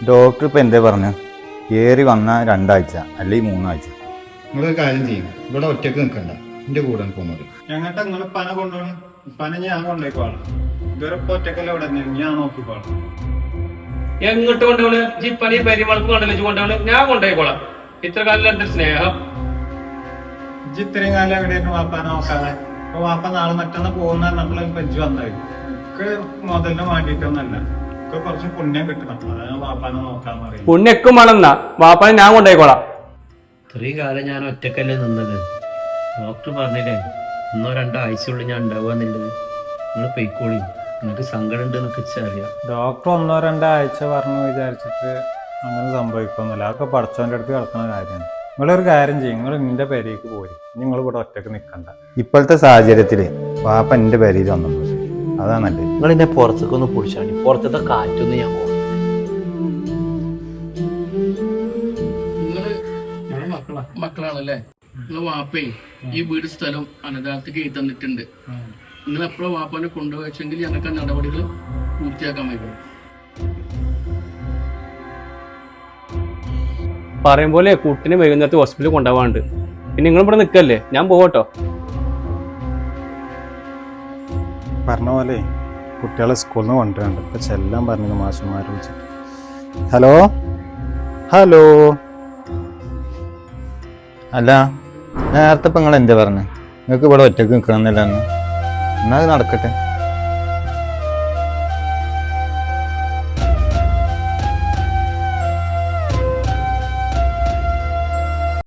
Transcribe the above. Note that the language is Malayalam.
ഡോക്ടർ ഇപ്പം എന്തേ പറഞ്ഞു? കയറി വന്ന 2 ആഴ്ച അല്ലെങ്കിൽ 3 ആഴ്ച. നിങ്ങളൊരു കാര്യം ചെയ്യും, ഇവിടെ ഒറ്റക്ക് നിൽക്കണ്ട, എൻ്റെ കൂടെ പോകുന്നത്. ഞങ്ങട്ട് നിങ്ങൾ പന കൊണ്ടുപോകണം, പന ഞാൻ കൊണ്ടുപോയിക്കോളാം. ഇതുവരെ ഇപ്പൊ ഒറ്റക്കല്ല ഇവിടെ ഞാൻ നോക്കിക്കോളാം. എങ്ങോട്ട് കൊണ്ടുപോണ്? ജിപ്പണി പരിമളക്ക് കൊണ്ടല്ലേ കൊണ്ടുപോണ്? ഞാൻ കൊണ്ടുപോയിക്കോളാം. ഇത്ര കാലം എന്റെ സ്നേഹം. ഇത്രയും കാലം എവിടെയായിരുന്നു വാപ്പാനെ നോക്കാതെ? അപ്പൊ വാപ്പ നാളെ മറ്റന്നാ പോകുന്ന നമ്മളെ പെഞ്ച് വന്നായി. എനിക്ക് മുതലിന് വേണ്ടിയിട്ടൊന്നല്ല, എനിക്ക് കുറച്ച് പുണ്യം കിട്ടണം, അതാണ് വാപ്പാനെ നോക്കാന്ന് പറയും. പുണ്യക്കും വേണമെന്നാ വാപ്പാനെ ഞാൻ കൊണ്ടുപോയിക്കോളാം. ഇത്രയും കാലം ഞാൻ ഒറ്റക്കല്ലേ നിന്നത്. ഡോക്ടർ പറഞ്ഞില്ലേ 1-2 ആഴ്ചയുള്ളിൽ ഞാൻ ഉണ്ടാവുകയെന്നുള്ളത്. നിങ്ങൾ പൊയ്ക്കോളി, നിങ്ങൾക്ക് സങ്കടം ഉണ്ട് എന്നൊക്കെ അറിയാം. ഡോക്ടർ 1-2 ആഴ്ച പറഞ്ഞു വിചാരിച്ചിട്ട് അങ്ങനെ സംഭവിക്കൊന്നുമില്ല. അതൊക്കെ പഠിച്ചവൻ്റെ അടുത്ത് കിടക്കുന്ന കാര്യമാണ്. നിങ്ങളൊരു കാര്യം ചെയ്യും, നിങ്ങൾ നിന്റെ പേരേക്ക് പോയി, നിങ്ങൾ ഇവിടെ ഒറ്റക്ക് നിൽക്കണ്ട. ഇപ്പോഴത്തെ സാഹചര്യത്തിൽ വാപ്പ എൻ്റെ പേരിൽ വന്നത് അതാ നല്ലത്. നിങ്ങൾ എന്നെ പുറത്തേക്ക് ഒന്ന് പൊടിച്ചാണ്, പുറത്തത്തെ കാറ്റൊന്ന് ഞാൻ പോകും. മക്കളാണല്ലേ നിങ്ങളെ വാപ്പേ ഈ വീട് സ്ഥലം അനദാനത്തേക്ക് എഴുതി തന്നിട്ടുണ്ട്. നിങ്ങൾ എപ്പോഴും വാപ്പാനെ കൊണ്ടുപോയെങ്കിൽ ഞങ്ങൾക്ക് നടപടികൾ പൂർത്തിയാക്കാൻ പറ്റും. പറയും പോലെ കുട്ടിനെ വൈകുന്നേരത്തെ ഹോസ്പിറ്റലിൽ കൊണ്ടുപോകാണ്ട്. പിന്നെ നിങ്ങൾ ഇവിടെ നിൽക്കല്ലേ, ഞാൻ പോകട്ടോ. പറഞ്ഞ പോലെ കുട്ടികളെ സ്കൂളിൽ നിന്ന് കൊണ്ടുവരണ്ട്. ഇപ്പൊ ചെല്ലാൻ പറഞ്ഞു മാഷന്മാരെ വിളിച്ചിട്ട്. ഹലോ ഹലോ, അല്ല നേരത്തെ ഇപ്പം നിങ്ങൾ എന്താ പറഞ്ഞു? നിങ്ങൾക്ക് ഇവിടെ ഒറ്റക്ക് നിൽക്കണം എന്നല്ല. എന്നാൽ അത് നടക്കട്ടെ.